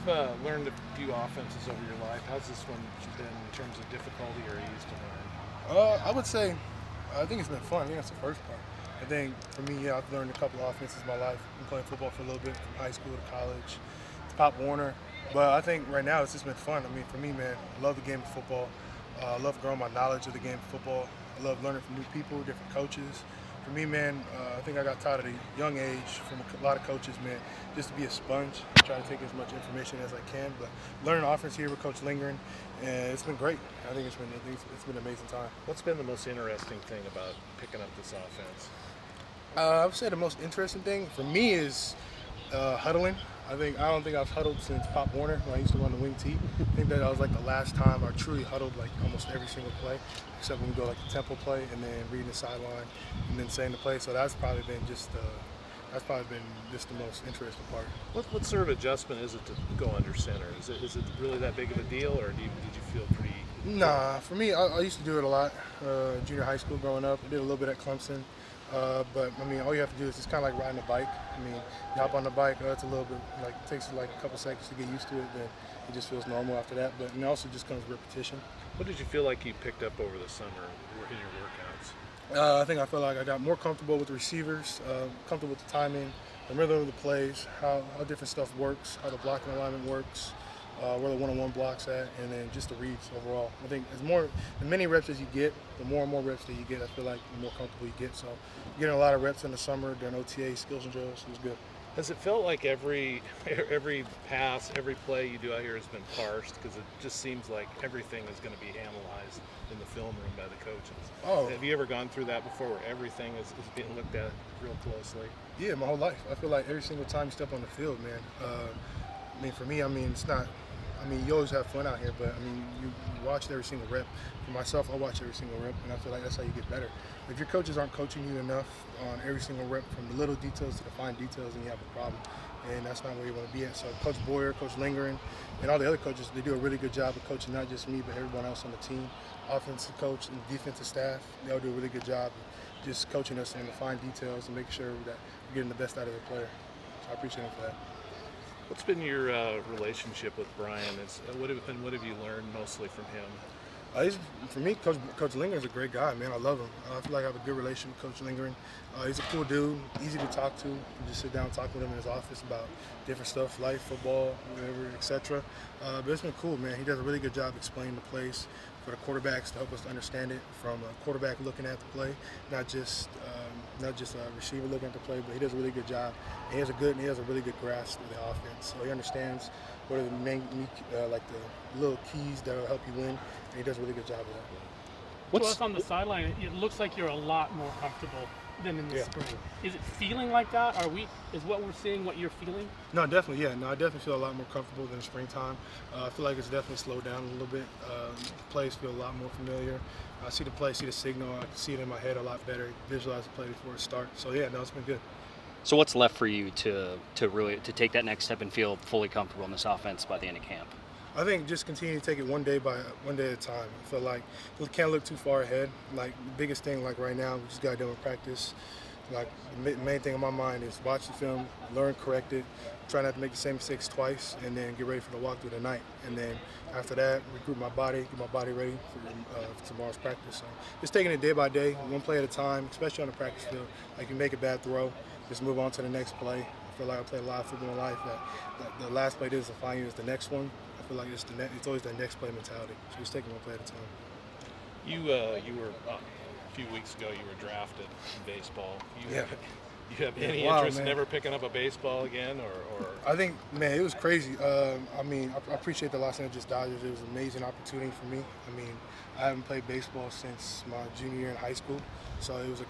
learned a few offenses over your life. How's this one been in terms of difficulty or ease to learn? I would say, I think it's been fun. I think that's the first part. I think for me, yeah, I've learned a couple of offenses in my life. I've been playing football for a little bit, from high school to college, to Pop Warner. But I think right now it's just been fun. I mean, for me, man, I love the game of football. I love growing my knowledge of the game of football. I love learning from new people, different coaches. For me, man, I think I got taught at a young age from a lot of coaches, man, just to be a sponge, try to take as much information as I can. But learning offense here with Coach Lingren, and it's been great. It's been an amazing time. What's been the most interesting thing about picking up this offense? I would say the most interesting thing for me is huddling. I don't think I've huddled since Pop Warner when I used to run the wing tee. I think that was like the last time I truly huddled like almost every single play, except when we go like the tempo play and then reading the sideline and then saying the play. So that's probably been just the most interesting part. What sort of adjustment is it to go under center? Is it really that big of a deal, or did you feel pretty? Nah, for me, I used to do it a lot. Junior high school growing up, I did a little bit at Clemson. But I mean, all you have to do is it's kind of like riding a bike. I mean, you hop on the bike, it's a little bit like it takes like a couple seconds to get used to it. Then it just feels normal after that. But it also just comes with repetition. What did you feel like you picked up over the summer in your workouts? I think I feel like I got more comfortable with the receivers, comfortable with the timing, the rhythm of the plays, how different stuff works, how the blocking alignment works, where the one-on-one blocks at, and then just the reads overall. I think the many reps as you get, the more and more reps that you get, I feel like the more comfortable you get. So getting a lot of reps in the summer during OTA, skills and drills was good. Has it felt like every pass, every play you do out here has been parsed? Because it just seems like everything is going to be analyzed in the film room by the coaches. Oh. Have you ever gone through that before, where everything is being looked at real closely? Yeah, my whole life. I feel like every single time you step on the field, man. I mean, for me, I mean, it's not. I mean, you always have fun out here, but I mean, you watch every single rep. For myself, I watch every single rep, and I feel like that's how you get better. If your coaches aren't coaching you enough on every single rep, from the little details to the fine details, then you have a problem, and that's not where you want to be at. So Coach Boyer, Coach Lingering, and all the other coaches, they do a really good job of coaching not just me, but everyone else on the team. Offensive coach and defensive staff, they all do a really good job of just coaching us in the fine details and making sure that we're getting the best out of the player. So I appreciate them for that. What's been your relationship with Brian? What have you learned mostly from him? For me, Coach Lingering is a great guy, man. I love him. I feel like I have a good relationship with Coach Lingering. He's a cool dude, easy to talk to. You just sit down and talk with him in his office about different stuff, life, football, whatever, etc. But it's been cool, man. He does a really good job explaining the plays for the quarterbacks to help us understand it from a quarterback looking at the play, not just a receiver looking at the play, but he does a really good job. And he has a really good grasp of the offense, so he understands what are the main, like the little keys that will help you win, and he does a really good job of that. To us on the sideline, it looks like you're a lot more comfortable than in the spring. Is it feeling like that? Is what we're seeing what you're feeling? No, definitely, yeah. No, I definitely feel a lot more comfortable than the springtime. I feel like it's definitely slowed down a little bit. Plays feel a lot more familiar. I see the play, see the signal. I can see it in my head a lot better. Visualize the play before it starts. So yeah, no, it's been good. So what's left for you to take that next step and feel fully comfortable in this offense by the end of camp? I think just continue to take it one day at a time. I feel like we can't look too far ahead. Like the biggest thing, like right now, we just got done with practice. Like the main thing on my mind is watch the film, learn, correct it, try not to make the same mistakes twice, and then get ready for the walkthrough tonight. And then after that, regroup my body, get my body ready for tomorrow's practice. So just taking it day by day, one play at a time, especially on the practice field. Like you make a bad throw, just move on to the next play. I feel like I played a lot of football in life. That the last play doesn't define you as the next one. I feel like it's always that next play mentality. So just taking one play at a time. You were a few weeks ago. You were drafted in baseball. You have any interest in ever picking up a baseball again, or? I think, man, it was crazy. I mean, I appreciate the Los Angeles Dodgers. It was an amazing opportunity for me. I mean, I haven't played baseball since my junior year in high school, so it was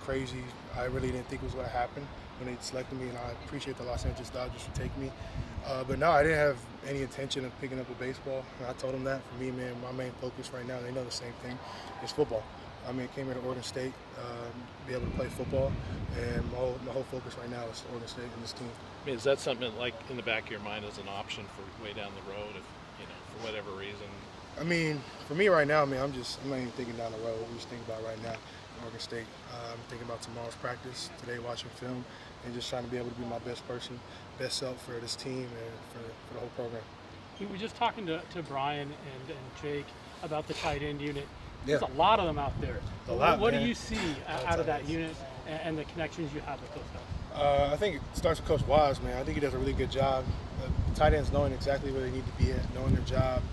I really didn't think it was going to happen when they selected me, and I appreciate the Los Angeles Dodgers for taking me. But no, I didn't have any intention of picking up a baseball. And I told them that. For me, man, my main focus right now, they know the same thing, is football. I mean, I came here to Oregon State, be able to play football, and my whole focus right now is Oregon State and this team. I mean, is that something like in the back of your mind as an option for way down the road, if for whatever reason? I mean, for me right now, man, I'm not even thinking down the road. I'm just thinking about right now, Oregon State. I'm thinking about tomorrow's practice, today watching film, and just trying to be able to be my best person, best self for this team and for the whole program. We were just talking to Brian and Jake about the tight end unit. Yeah. There's a lot of them out there. A lot, What do man. you see out of that unit and the connections you have with those guys? I think it starts with Coach Wise, man. I think he does a really good job. Tight ends knowing exactly where they need to be at, knowing their job,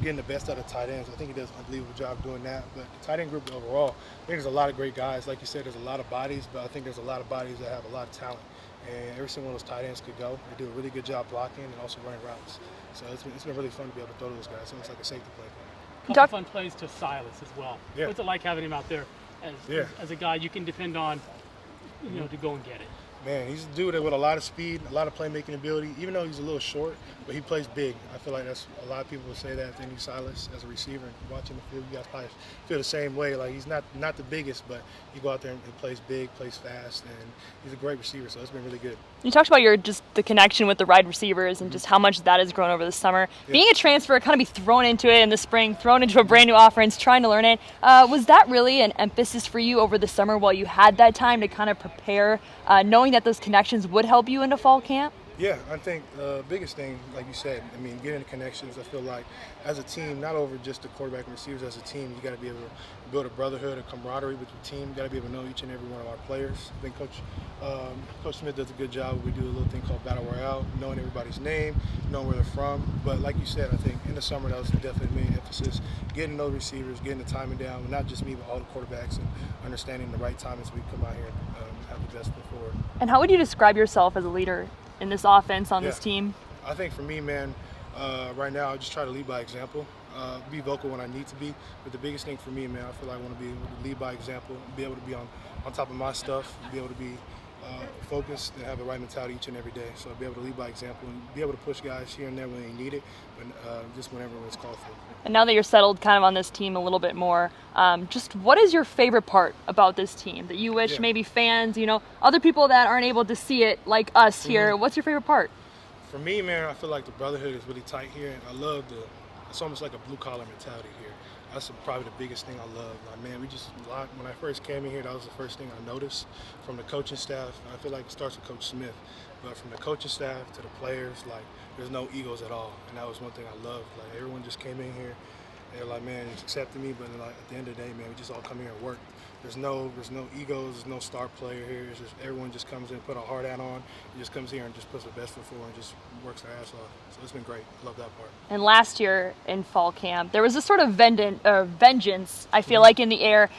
getting the best out of tight ends. I think he does an unbelievable job doing that. But the tight end group overall, I think there's a lot of great guys. Like you said, there's a lot of bodies, but I think there's a lot of bodies that have a lot of talent. And every single one of those tight ends could go. They do a really good job blocking and also running routes. So it's been really fun to be able to throw to those guys. It's almost like a safety play. Couple fun plays to Silas as well. Yeah. What's it like having him out there as a guy you can depend on, to go and get it? Man, he's a dude with a lot of speed, a lot of playmaking ability. Even though he's a little short, but he plays big. I feel like that's a lot of people would say that if they knew Silas as a receiver. And watching the field, you guys probably feel the same way. Like he's not the biggest, but he go out there and plays big, plays fast, and he's a great receiver. So it's been really good. You talked about just the connection with the wide receivers and just how much that has grown over the summer. Yeah. Being a transfer, kind of be thrown into it in the spring, thrown into a brand new offense, trying to learn it. Was that really an emphasis for you over the summer while you had that time to kind of prepare, knowing that those connections would help you into fall camp? Yeah, I think the biggest thing, like you said, getting the connections. I feel like as a team, not over just the quarterback and receivers, as a team, you got to be able to build a brotherhood, a camaraderie with your team. You got to be able to know each and every one of our players. I think Coach Smith does a good job. We do a little thing called Battle Royale, knowing everybody's name, knowing where they're from. But like you said, I think in the summer that was definitely the main emphasis, getting those receivers, getting the timing down, not just me, but all the quarterbacks, and understanding the right time as we come out here and have the best foot forward. And how would you describe yourself as a leader in this offense on this team? I think for me, man, right now I just try to lead by example, be vocal when I need to be. But the biggest thing for me, man, I feel like I want to be able to lead by example, be able to be on top of my stuff, be able to be focused and have the right mentality each and every day. So be able to lead by example and be able to push guys here and there when they need it, but just whenever it's called for. And now that you're settled kind of on this team a little bit more, just what is your favorite part about this team that you wish maybe fans, other people that aren't able to see it like us here, what's your favorite part? For me, man, I feel like the brotherhood is really tight here, and I love it's almost like a blue-collar mentality here. That's probably the biggest thing I love. Like, man, when I first came in here, that was the first thing I noticed from the coaching staff. I feel like it starts with Coach Smith, but from the coaching staff to the players, like, there's no egos at all, and that was one thing I loved. Like, everyone just came in here, they're like, man, it's accepted me, but like at the end of the day, man, we just all come here and work. There's no egos, there's no star player here. It's just everyone just comes in, put a hard hat on, and just comes here and just puts the best foot forward and just works their ass off. So it's been great. Love that part. And last year in fall camp, there was this sort of vengeance, I feel like, in the air.